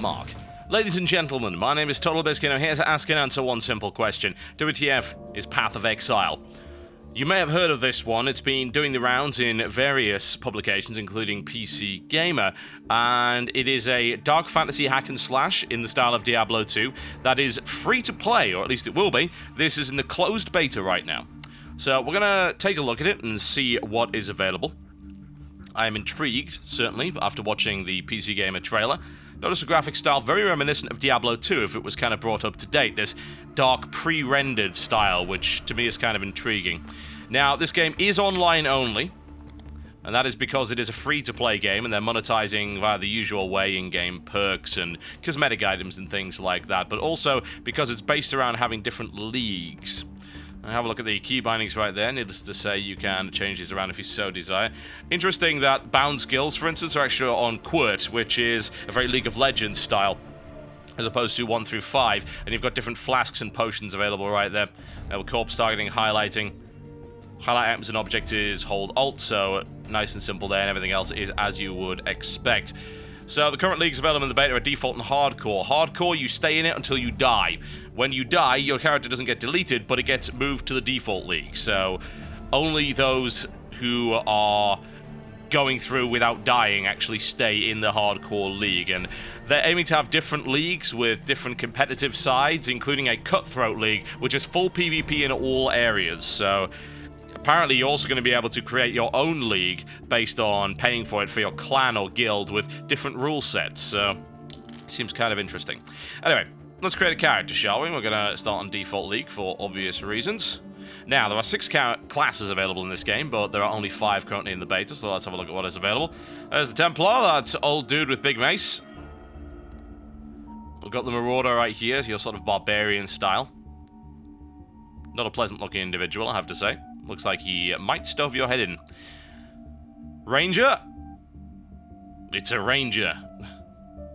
Mark. Ladies and gentlemen, my name is TotalBiscuit and I'm here to ask and answer one simple question. WTF is Path of Exile? You may have heard of this one. It's been doing the rounds in various publications, including PC Gamer, and it is a dark fantasy hack and slash in the style of Diablo 2 that is free to play, or at least it will be. This is in the closed beta right now. So we're going to take a look at it and see what is available. I am intrigued, certainly, after watching the PC Gamer trailer. Notice the graphic style very reminiscent of Diablo 2 if it was kind of brought up to date. This dark pre-rendered style, which to me is kind of intriguing. Now, this game is online only, and that is because it is a free-to-play game, and they're monetizing via the usual way in-game perks and cosmetic items and things like that, but also because it's based around having different leagues. And have a look at the key bindings right there. Needless to say, you can change these around if you so desire. Interesting that bound skills, for instance, are actually on Quirt, which is a very League of Legends style, as opposed to 1 through 5. And you've got different flasks and potions available right there. With corpse targeting, highlighting. Highlight items and objects is hold Alt, so nice and simple there, and everything else is as you would expect. So the current leagues available in the beta are default and hardcore. Hardcore, you stay in it until you die. When you die, your character doesn't get deleted, but it gets moved to the default league. So only those who are going through without dying actually stay in the hardcore league. And they're aiming to have different leagues with different competitive sides, including a cutthroat league, which is full PvP in all areas. So apparently you're also going to be able to create your own league based on paying for it for your clan or guild with different rule sets. So seems kind of interesting. Anyway, let's create a character, shall we? We're going to start on default league for obvious reasons. Now, there are 6 classes available in this game, but there are only 5 currently in the beta, so let's have a look at what is available. There's the Templar, that's old dude with big mace. We've got the Marauder right here, your sort of barbarian style. Not a pleasant looking individual, I have to say. Looks like he might stuff your head in. Ranger? It's a ranger.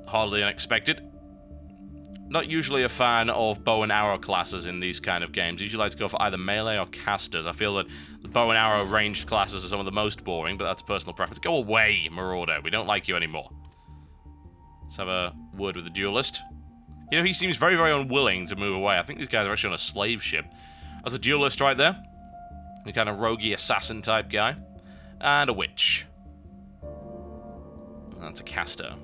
Hardly unexpected. Not usually a fan of bow and arrow classes in these kind of games. Usually like to go for either melee or casters. I feel that the bow and arrow ranged classes are some of the most boring, but that's personal preference. Go away, Marauder. We don't like you anymore. Let's have a word with the duelist. You know, he seems very, very unwilling to move away. I think these guys are actually on a slave ship. There's a duelist right there. A kind of roguey assassin type guy. And a witch. That's a caster.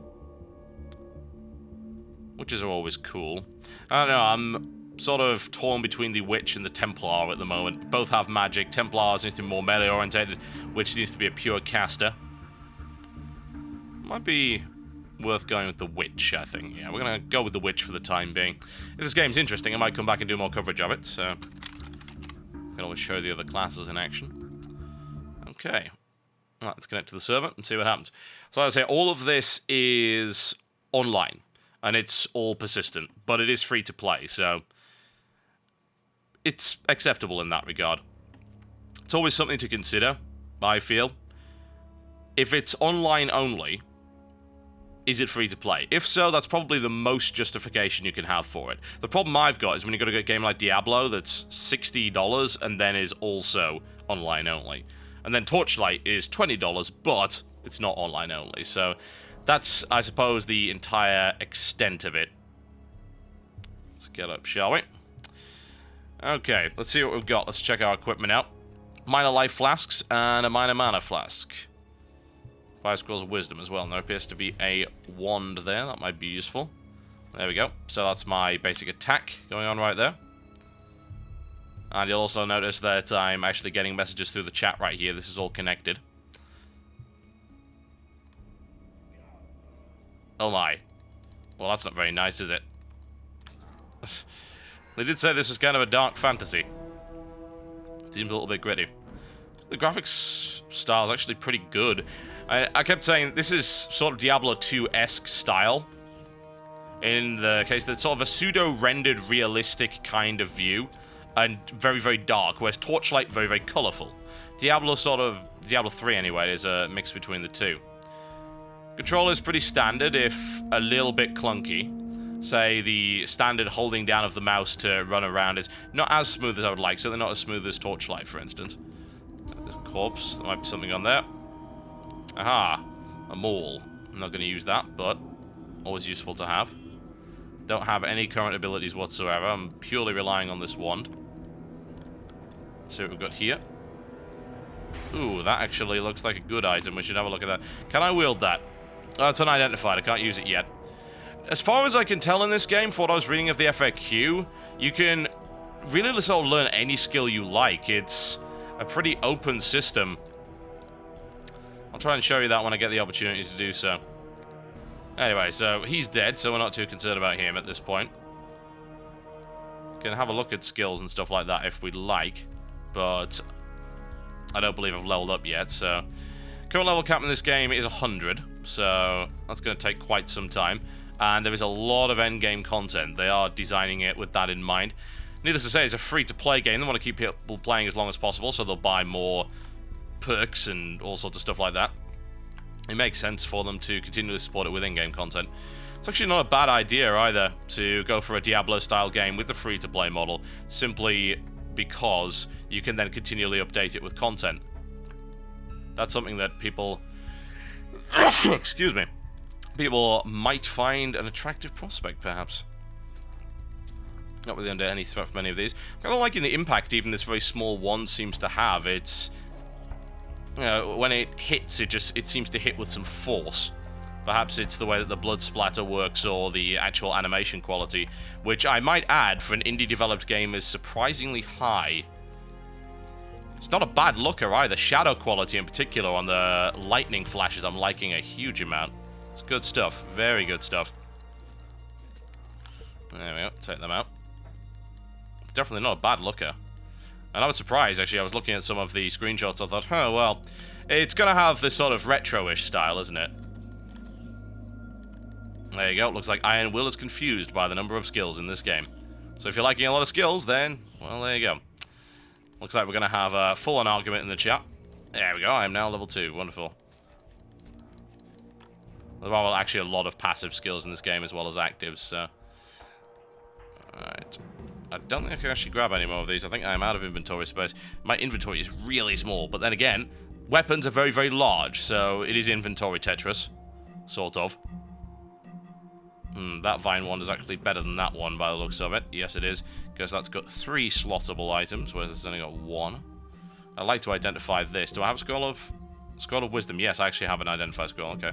Witches are always cool. I don't know, I'm sort of torn between the witch and the Templar at the moment. Both have magic. Templar seems to be more melee orientated. Witch seems to be a pure caster. Might be worth going with the witch, I think. Yeah, we're going to go with the witch for the time being. If this game's interesting, I might come back and do more coverage of it, so I can always show the other classes in action. Okay. Right, let's connect to the server and see what happens. So as I say, all of this is online, and it's all persistent, but it is free to play, so it's acceptable in that regard. It's always something to consider, I feel. If it's online only, is it free to play? If so, that's probably the most justification you can have for it. The problem I've got is when you go to a game like Diablo that's $60 and then is also online only. And then Torchlight is $20, but it's not online only. So that's, I suppose, the entire extent of it. Let's get up, shall we? Okay, let's see what we've got. Let's check our equipment out. Minor life flasks and a minor mana flask. 5 scrolls of wisdom as well, and there appears to be a wand there. That might be useful. There we go. So that's my basic attack going on right there. And you'll also notice that I'm actually getting messages through the chat right here. This is all connected. Oh my. Well, that's not very nice, is it? They did say this was kind of a dark fantasy. Seems a little bit gritty. The graphics style is actually pretty good. I kept saying this is sort of Diablo 2-esque style. In the case that it's sort of a pseudo-rendered realistic kind of view. And very, very dark, whereas Torchlight, very, very colourful. Diablo 3 anyway, is a mix between the two. Control is pretty standard, if a little bit clunky. Say, the standard holding down of the mouse to run around is not as smooth as I would like, so they're not as smooth as Torchlight, for instance. There's a corpse, there might be something on there. Aha, a maul. I'm not going to use that, but Always useful to have. Don't have any current abilities whatsoever. I'm purely relying on this wand. Let's see what we've got here. Ooh, that actually looks like a good item. We should have a look at that. Can I wield that? Oh, it's unidentified. I can't use it yet. As far as I can tell in this game, for what I was reading of the FAQ, you can really sort of learn any skill you like. It's a pretty open system. I'll try and show you that when I get the opportunity to do so. Anyway, so he's dead, so we're not too concerned about him at this point. Can have a look at skills and stuff like that if we'd like, but I don't believe I've leveled up yet, so... Current level cap in this game is 100, so that's going to take quite some time. And there is a lot of endgame content. They are designing it with that in mind. Needless to say, it's a free-to-play game. They want to keep people playing as long as possible, so they'll buy more perks and all sorts of stuff like that. It makes sense for them to continually support it with in-game content. It's actually not a bad idea either to go for a Diablo-style game with the free-to-play model, simply because you can then continually update it with content. That's something that people... excuse me. People might find an attractive prospect, perhaps. Not really under any threat from any of these. I'm kind of liking the impact even this very small wand seems to have. It's... You know, when it hits, it seems to hit with some force. Perhaps it's the way that the blood splatter works or the actual animation quality, which I might add for an indie-developed game is surprisingly high. It's not a bad looker either. Shadow quality in particular on the lightning flashes I'm liking a huge amount. It's good stuff. Very good stuff. There we go. Take them out. It's definitely not a bad looker. And I was surprised, actually. I was looking at some of the screenshots. I thought, oh, well, it's going to have this sort of retro-ish style, isn't it? There you go. It looks like Iron Will is confused by the number of skills in this game. So if you're liking a lot of skills, then, well, there you go. Looks like we're going to have a full-on argument in the chat. There we go. I am now level 2. Wonderful. There are actually a lot of passive skills in this game as well as actives, so... Alright. I don't think I can actually grab any more of these. I think I'm out of inventory space. My inventory is really small, but then again, weapons are very, very large, so it is inventory Tetris. Sort of. That vine wand is actually better than that one by the looks of it. Yes, it is, because that's got 3 slottable items, whereas it's only got 1. I'd like to identify this. Do I have a Scroll of Wisdom? Yes, I actually have an identify scroll, okay.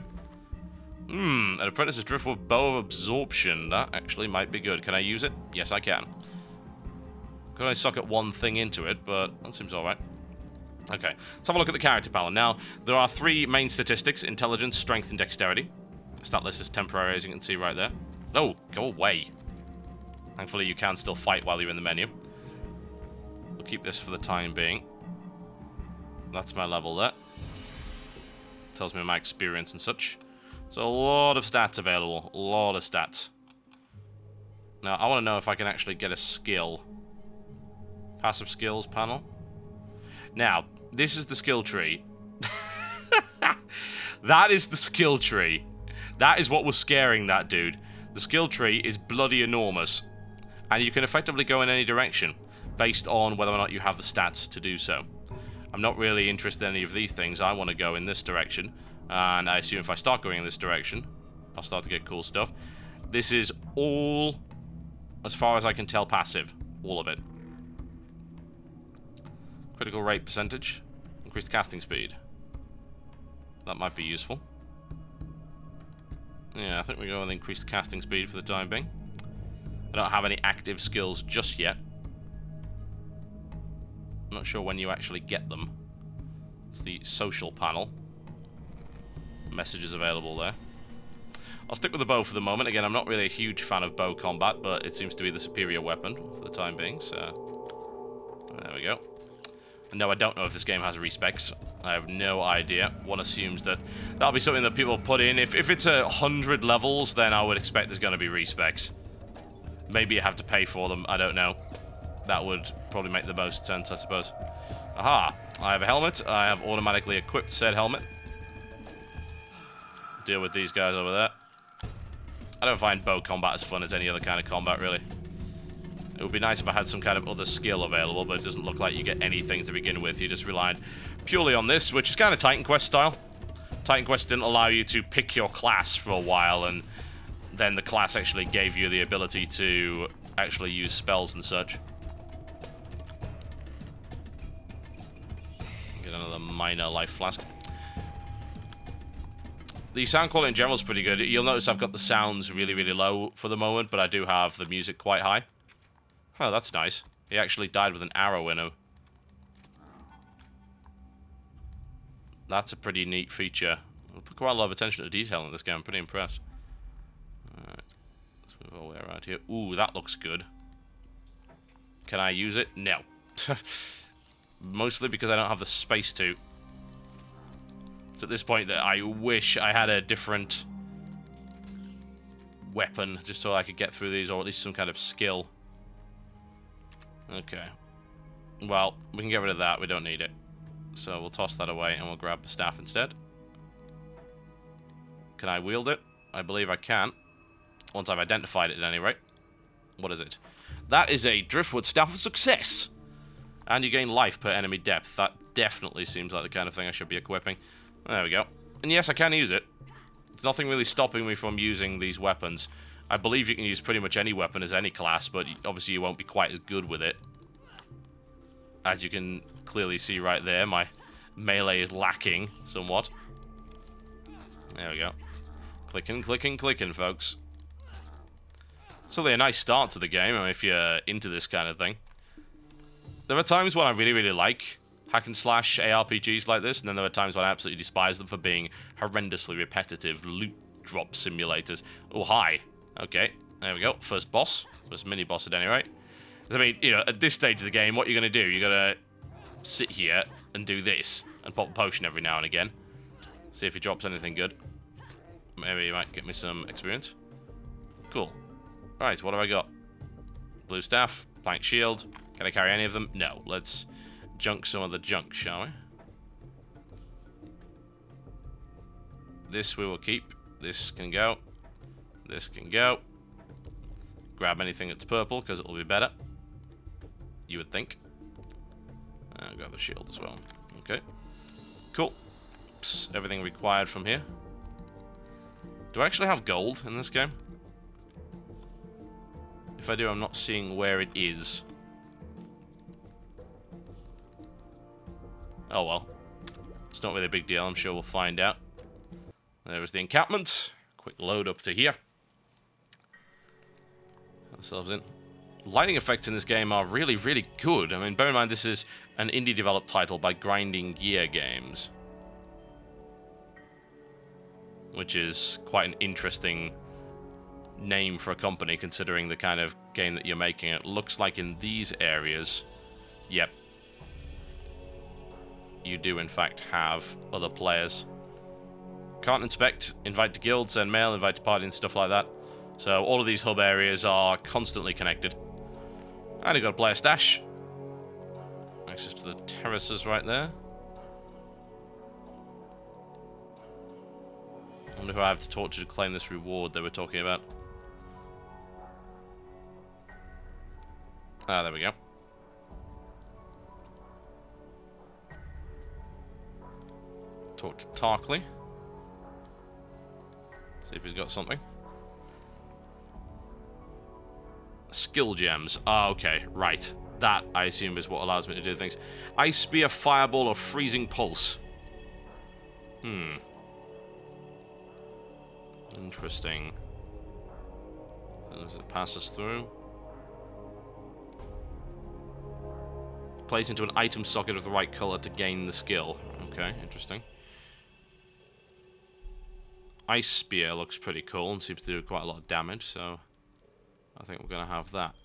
An Apprentice's Driftwood Bow of Absorption. That actually might be good. Can I use it? Yes, I can. Can only socket one thing into it, but that seems alright. Okay, let's have a look at the character panel. Now, there are 3 main statistics: Intelligence, Strength, and Dexterity. Stat list is temporary, as you can see right there. Oh, go away. Thankfully, you can still fight while you're in the menu. We'll keep this for the time being. That's my level there. Tells me my experience and such. So a lot of stats available. A lot of stats. Now, I want to know if I can actually get a skill. Passive skills panel. Now, this is the skill tree. That is the skill tree. That is what was scaring that dude. The skill tree is bloody enormous. And you can effectively go in any direction based on whether or not you have the stats to do so. I'm not really interested in any of these things. I want to go in this direction. And I assume if I start going in this direction, I'll start to get cool stuff. This is all, as far as I can tell, passive. All of it. Critical rate percentage. Increased casting speed. That might be useful. Yeah, I think we go with increased casting speed for the time being. I don't have any active skills just yet. I'm not sure when you actually get them. It's the social panel. Messages available there. I'll stick with the bow for the moment. Again, I'm not really a huge fan of bow combat, but it seems to be the superior weapon for the time being, so... There we go. No, I don't know if this game has respecs. I have no idea. One assumes that that'll be something that people put in. If it's 100 levels, then I would expect there's going to be respecs. Maybe you have to pay for them. I don't know. That would probably make the most sense, I suppose. Aha! I have a helmet. I have automatically equipped said helmet. Deal with these guys over there. I don't find bow combat as fun as any other kind of combat, really. It would be nice if I had some kind of other skill available, but it doesn't look like you get anything to begin with. You just relied purely on this, which is kind of Titan Quest style. Titan Quest didn't allow you to pick your class for a while, and then the class actually gave you the ability to actually use spells and such. Get another minor life flask. The sound quality in general is pretty good. You'll notice I've got the sounds really, really low for the moment, but I do have the music quite high. Oh, that's nice. He actually died with an arrow in him. That's a pretty neat feature. We'll put quite a lot of attention to detail in this game. I'm pretty impressed. Alright. Let's move all the way around here. Ooh, that looks good. Can I use it? No. Mostly because I don't have the space to. It's at this point that I wish I had a different weapon, just so I could get through these, or at least some kind of skill. Okay. Well, we can get rid of that. We don't need it. So we'll toss that away, and we'll grab the staff instead. Can I wield it? I believe I can. Once I've identified it at any rate. What is it? That is a Driftwood Staff of Success! And you gain life per enemy depth. That definitely seems like the kind of thing I should be equipping. There we go. And yes, I can use it. There's nothing really stopping me from using these weapons. I believe you can use pretty much any weapon as any class, but obviously you won't be quite as good with it. As you can clearly see right there, my melee is lacking somewhat. There we go. Clicking, clicking, clicking, folks. It's really a nice start to the game, I mean, if you're into this kind of thing. There are times when I really, really like hack and slash ARPGs like this, and then there are times when I absolutely despise them for being horrendously repetitive loot drop simulators. Oh, hi. Okay, there we go. First boss. First mini-boss at any rate. I mean, you know, at this stage of the game, what you're going to do, you're going to sit here and do this, and pop a potion every now and again. See if he drops anything good. Maybe he might get me some experience. Cool. Right, what have I got? Blue staff, plank shield. Can I carry any of them? No. Let's junk some of the junk, shall we? This we will keep. This can go. This can go. Grab anything that's purple, because it'll be better. You would think. And grab the shield as well. Okay. Cool. Psst, everything required from here. Do I actually have gold in this game? If I do, I'm not seeing where it is. Oh well. It's not really a big deal. I'm sure we'll find out. There is the encampment. Quick load up to here. Ourselves in. Lighting effects in this game are really, really good. I mean, bear in mind this is an indie-developed title by Grinding Gear Games. Which is quite an interesting name for a company, considering the kind of game that you're making. It looks like in these areas, yep, you do in fact have other players. Can't inspect, invite to guilds, send mail, invite to party and stuff like that. So all of these hub areas are constantly connected. And you've got a player stash. Access to the terraces right there. I wonder who I have to talk to claim this reward they were talking about. Ah, there we go. Talk to Tarkley. See if he's got something. Skill gems. Ah, okay, right. That, I assume, is what allows me to do things. Ice Spear, Fireball, or Freezing Pulse. Interesting. Does it pass us through? Place into an item socket of the right color to gain the skill. Okay, interesting. Ice Spear looks pretty cool and seems to do quite a lot of damage, so I think we're going to have that.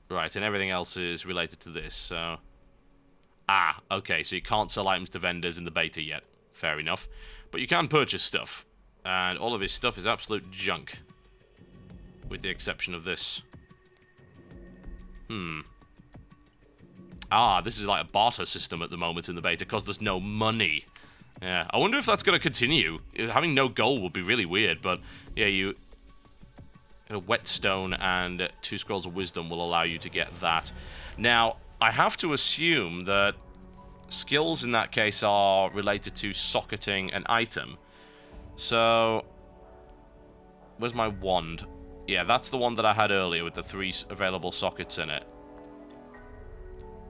Right, and everything else is related to this, so... Ah, okay, so you can't sell items to vendors in the beta yet. Fair enough. But you can purchase stuff. And all of his stuff is absolute junk. With the exception of this. Ah, this is like a barter system at the moment in the beta, because there's no money. Yeah, I wonder if that's going to continue. Having no gold would be really weird, but... Yeah, you... A whetstone and 2 scrolls of wisdom will allow you to get that. Now, I have to assume that skills in that case are related to socketing an item. So, Where's my wand? Yeah, that's the one that I had earlier with the 3 available sockets in it.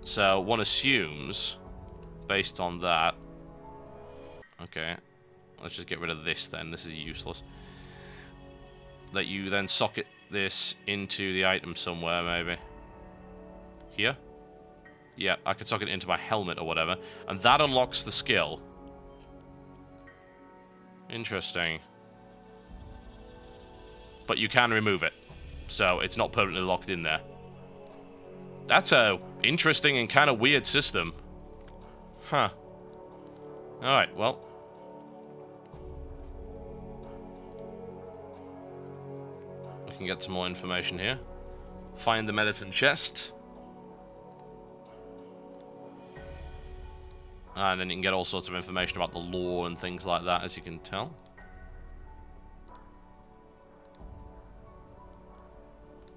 So, one assumes, based on that... Okay. Let's just get rid of this then. This is useless. That you then socket this into the item somewhere, maybe. Here? Yeah, I could socket it into my helmet or whatever. And that unlocks the skill. Interesting. But you can remove it. So it's not permanently locked in there. That's a interesting and kind of weird system. Huh. Alright, well. We can get some more information here. Find the medicine chest. And then you can get all sorts of information about the lore and things like that, as you can tell.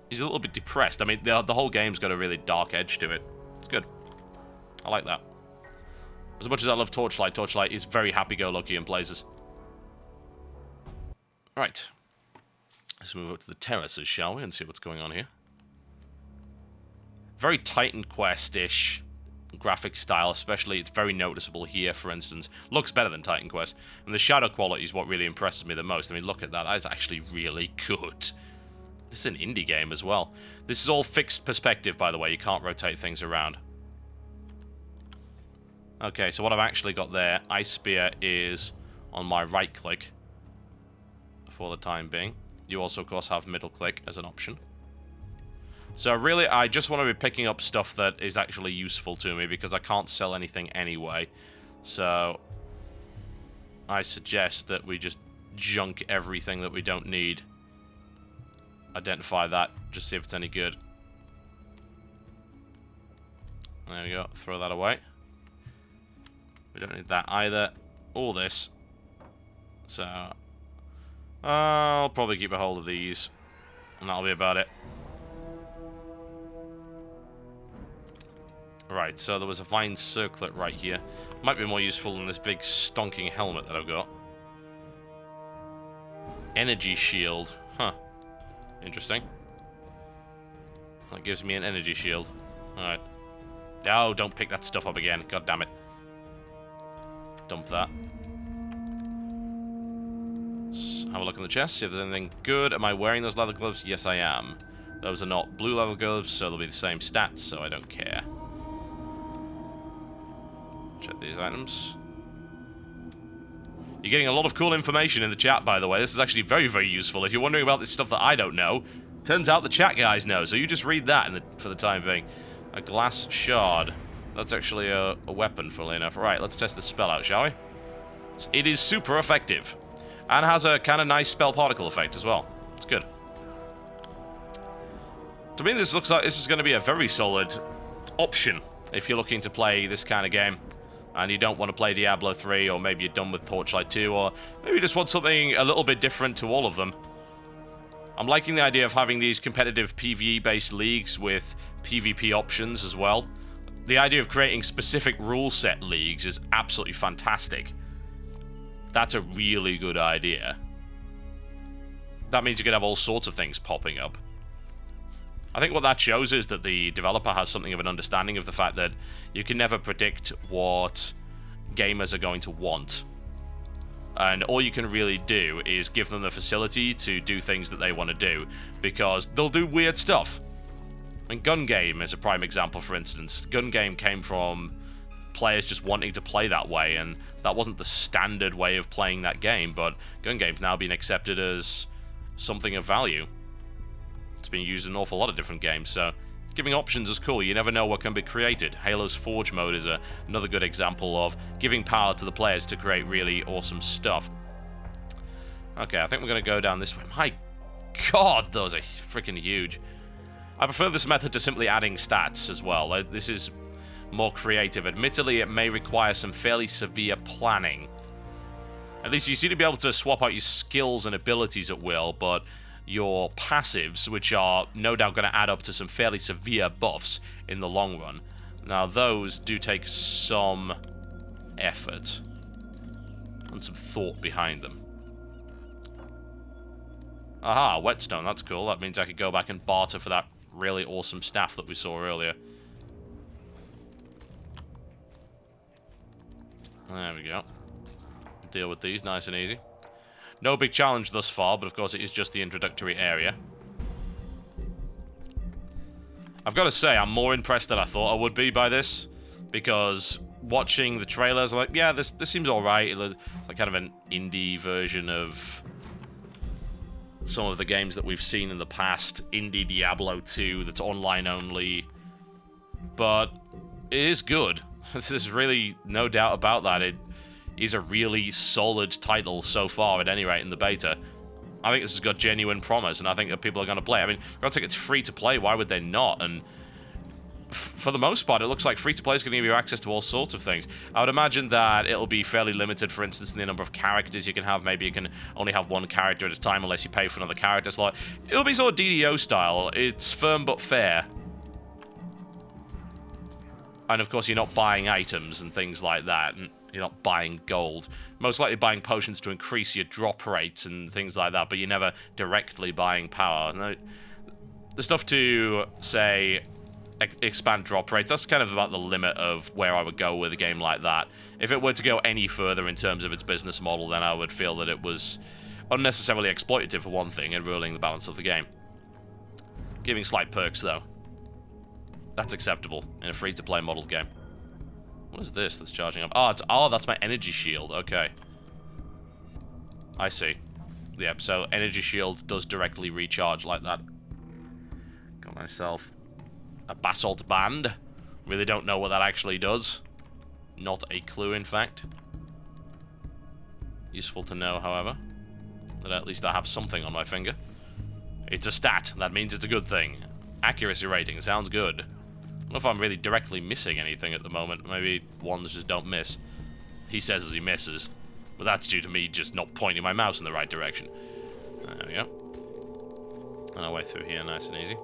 He's a little bit depressed. I mean, the whole game's got a really dark edge to it. It's good. I like that. As much as I love Torchlight, Torchlight is very happy-go-lucky in places. Right. Let's move up to the terraces, shall we, and see what's going on here. Very Titan Quest-ish graphic style, especially. It's very noticeable here, for instance. Looks better than Titan Quest. And the shadow quality is what really impresses me the most. I mean, look at that. That is actually really good. This is an indie game as well. This is all fixed perspective, by the way. You can't rotate things around. Okay, so what I've actually got there, Ice Spear is on my right click for the time being. You also, of course, have middle click as an option. So really, I just want to be picking up stuff that is actually useful to me because I can't sell anything anyway. So I suggest that we just junk everything that we don't need. Identify that, just see if it's any good. There we go, throw that away. We don't need that either. All this. So I'll probably keep a hold of these. And that'll be about it. Right, so there was a vine circlet right here. Might be more useful than this big stonking helmet that I've got. Energy shield. Huh. Interesting. That gives me an energy shield. Alright. No, don't pick that stuff up again. God damn it. Dump that. Let's have a look in the chest, see if there's anything good. Am I wearing those leather gloves? Yes, I am. Those are not blue leather gloves, so they'll be the same stats, so I don't care. Check these items. You're getting a lot of cool information in the chat, by the way. This is actually very, very useful. If you're wondering about this stuff that I don't know, turns out the chat guys know, so you just read that for the time being. A glass shard. That's actually a weapon, funnily enough. Right, let's test this spell out, shall we? It is super effective. And has a kind of nice spell particle effect as well. It's good. To me, this looks like this is going to be a very solid option if you're looking to play this kind of game. And you don't want to play Diablo 3, or maybe you're done with Torchlight 2, or maybe you just want something a little bit different to all of them. I'm liking the idea of having these competitive PvE-based leagues with PvP options as well. The idea of creating specific rule set leagues is absolutely fantastic. That's a really good idea. That means you can have all sorts of things popping up. I think what that shows is that the developer has something of an understanding of the fact that you can never predict what gamers are going to want. And all you can really do is give them the facility to do things that they want to do, because they'll do weird stuff. I mean, Gun Game is a prime example, for instance. Gun Game came from players just wanting to play that way, and that wasn't the standard way of playing that game, but Gun Game's now been accepted as something of value. It's been used in an awful lot of different games, so giving options is cool. You never know what can be created. Halo's Forge mode is another good example of giving power to the players to create really awesome stuff. Okay, I think we're going to go down this way. My god, those are freaking huge. I prefer this method to simply adding stats as well. This is more creative. Admittedly, it may require some fairly severe planning. At least you seem to be able to swap out your skills and abilities at will, but your passives, which are no doubt going to add up to some fairly severe buffs in the long run. Now, those do take some effort and some thought behind them. Aha, whetstone, that's cool. That means I could go back and barter for that really awesome staff that we saw earlier. There we go. Deal with these nice and easy. No big challenge thus far, but of course it is just the introductory area. I've got to say, I'm more impressed than I thought I would be by this, because watching the trailers, I'm like, yeah, this seems alright. It's like kind of an indie version of some of the games that we've seen in the past. Indie Diablo 2 that's online only. But it is good. There's really no doubt about that. It is a really solid title so far, at any rate, in the beta. I think this has got genuine promise, and I think that people are going to play. I mean, for God's sake, it's free to play. Why would they not? And for the most part, it looks like free-to-play is going to give you access to all sorts of things. I would imagine that it'll be fairly limited, for instance, in the number of characters you can have. Maybe you can only have one character at a time unless you pay for another character slot. It'll be sort of DDO style. It's firm but fair. And of course, you're not buying items and things like that. And you're not buying gold. Most likely buying potions to increase your drop rates and things like that, but you're never directly buying power. No, the stuff to, say, expand drop rates, that's kind of about the limit of where I would go with a game like that. If it were to go any further in terms of its business model, then I would feel that it was unnecessarily exploitative for one thing and ruining the balance of the game. Giving slight perks, though. That's acceptable in a free-to-play modeled game. What is this that's charging up? Oh, that's my energy shield. Okay. I see. Yep, so energy shield does directly recharge like that. Got myself a basalt band. Really don't know what that actually does. Not a clue, in fact. Useful to know, however, that at least I have something on my finger. It's a stat. That means it's a good thing. Accuracy rating. Sounds good. I don't know if I'm really directly missing anything at the moment. Maybe ones just don't miss. He says as he misses. But that's due to me just not pointing my mouse in the right direction. There we go. And our way through here, nice and easy.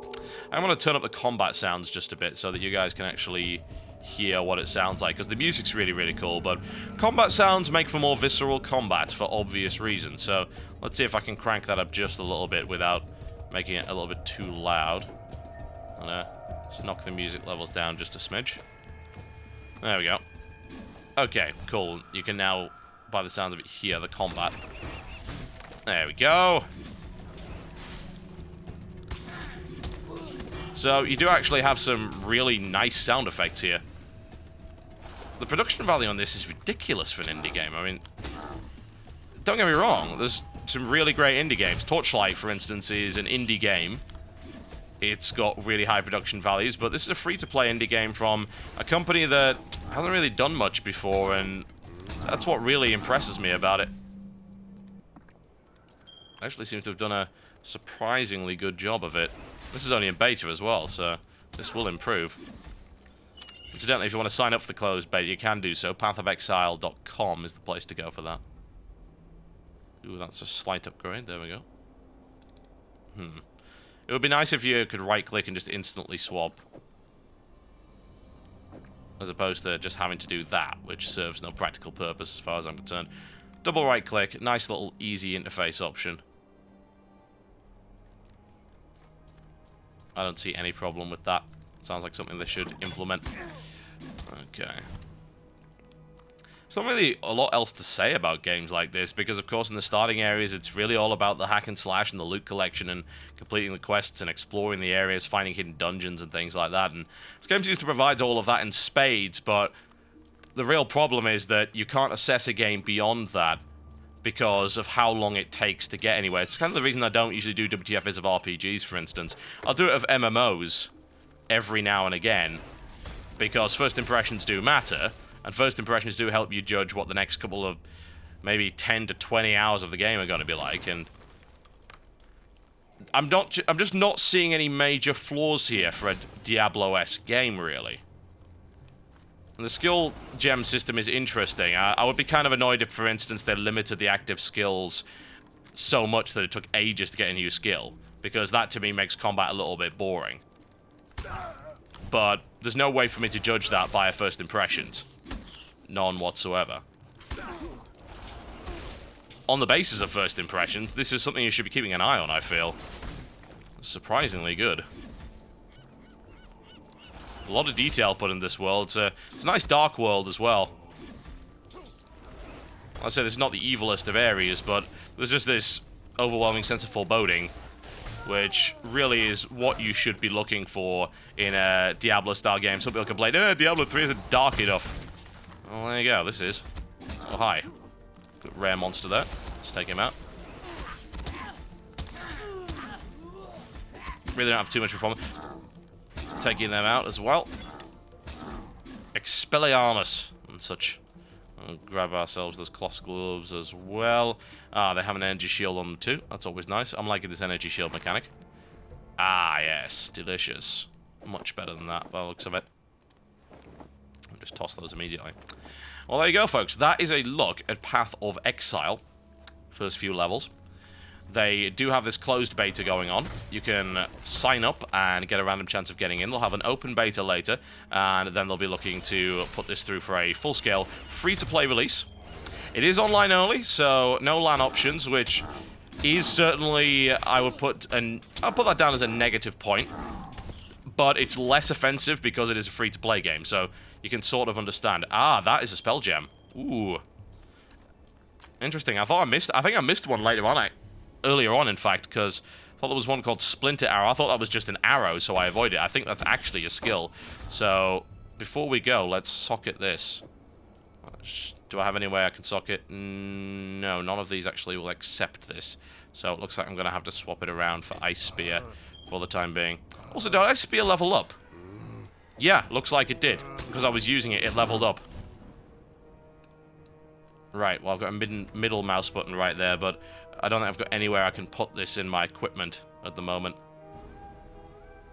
I'm going to turn up the combat sounds just a bit so that you guys can actually hear what it sounds like, because the music's really, really cool, but combat sounds make for more visceral combat for obvious reasons. So let's see if I can crank that up just a little bit without making it a little bit too loud. And just knock the music levels down just a smidge. There we go. Okay, cool. You can now, by the sounds of it, hear the combat. There we go. So you do actually have some really nice sound effects here. The production value on this is ridiculous for an indie game. I mean, don't get me wrong, there's some really great indie games. Torchlight, for instance, is an indie game. It's got really high production values, but this is a free-to-play indie game from a company that hasn't really done much before, and that's what really impresses me about it. Actually seems to have done a surprisingly good job of it. This is only in beta as well, so this will improve. Incidentally, if you want to sign up for the closed beta, you can do so. pathofexile.com is the place to go for that. Ooh, that's a slight upgrade. There we go. It would be nice if you could right-click and just instantly swap. As opposed to just having to do that, which serves no practical purpose as far as I'm concerned. Double right-click, nice little easy interface option. I don't see any problem with that. Sounds like something they should implement. Okay. There's not really a lot else to say about games like this, because of course in the starting areas it's really all about the hack and slash and the loot collection and completing the quests and exploring the areas, finding hidden dungeons and things like that. And this game seems to provide all of that in spades, but the real problem is that you can't assess a game beyond that because of how long it takes to get anywhere. It's kind of the reason I don't usually do WTF Is of RPGs, for instance. I'll do it of MMOs every now and again, because first impressions do matter, and first impressions do help you judge what the next couple of maybe 10 to 20 hours of the game are going to be like, and I'm just not seeing any major flaws here for a Diablo-esque game, really. And the skill gem system is interesting. I would be kind of annoyed if, for instance, they limited the active skills so much that it took ages to get a new skill, because that, to me, makes combat a little bit boring. But there's no way for me to judge that by first impressions. None whatsoever. on the basis of first impressions, this is something you should be keeping an eye on, I feel. Surprisingly good. A lot of detail put in this world. It's a nice dark world as well. I'd say this is not the evilest of areas, but there's just this overwhelming sense of foreboding, which really is what you should be looking for in a Diablo-style game. Some people complain, Diablo 3 isn't dark enough. Well, there you go, this is. Oh, hi. Good rare monster there. Let's take him out. Really don't have too much of a problem taking them out as well. Expelliarmus and such. We'll grab ourselves those cloth gloves as well. Ah, they have an energy shield on them too. That's always nice. I'm liking this energy shield mechanic. Ah, yes. Delicious. Much better than that, by the looks of it. I'll just toss those immediately. Well, there you go, folks. That is a look at Path of Exile. First few levels. They do have this closed beta going on. You can sign up and get a random chance of getting in. They'll have an open beta later, and then they'll be looking to put this through for a full-scale, free-to-play release. It is online only, so no LAN options, which is certainly, I'll put that down as a negative point, but it's less offensive because it is a free-to-play game, so you can sort of understand. Ah, that is a spell gem. Ooh. Interesting. I think I missed one later on, earlier on, in fact, because I thought there was one called Splinter Arrow. I thought that was just an arrow, so I avoided it. I think that's actually a skill. So, before we go, let's socket this. Do I have any way I can socket? No, none of these actually will accept this. So, it looks like I'm going to have to swap it around for Ice Spear for the time being. Also, did Ice Spear level up? Yeah, looks like it did. Because I was using it, it leveled up. Right, well, I've got a middle mouse button right there, but I don't think I've got anywhere I can put this in my equipment at the moment.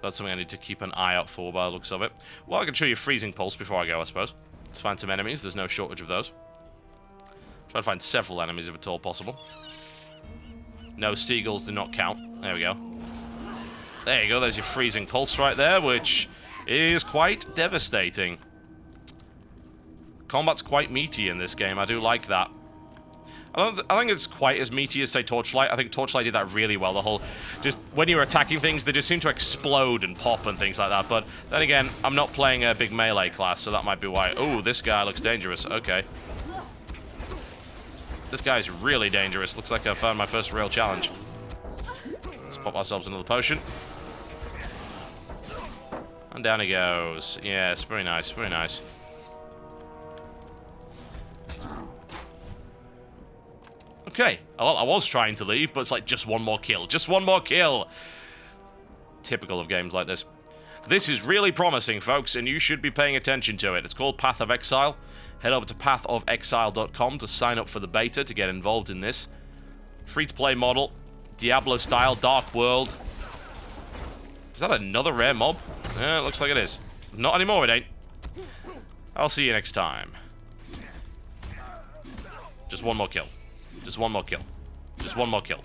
That's something I need to keep an eye out for by the looks of it. Well, I can show you Freezing Pulse before I go, I suppose. Let's find some enemies. There's no shortage of those. Try to find several enemies if at all possible. No, seagulls do not count. There we go. There you go. There's your Freezing Pulse right there, which is quite devastating. Combat's quite meaty in this game. I do like that. I think it's quite as meaty as, say, Torchlight. I think Torchlight did that really well. The whole, just when you're attacking things, they just seem to explode and pop and things like that. But then again, I'm not playing a big melee class, so that might be why. Oh, this guy looks dangerous. Okay. This guy's really dangerous. Looks like I found my first real challenge. Let's pop ourselves another potion. And down he goes. Yes, very nice, very nice. Okay, I was trying to leave, but it's like, just one more kill. Just one more kill! Typical of games like this. This is really promising, folks, and you should be paying attention to it. It's called Path of Exile. Head over to pathofexile.com to sign up for the beta to get involved in this. Free-to-play model. Diablo-style, dark world. Is that another rare mob? Yeah, it looks like it is. Not anymore, it ain't. I'll see you next time. Just one more kill. Just one more kill. Just one more kill.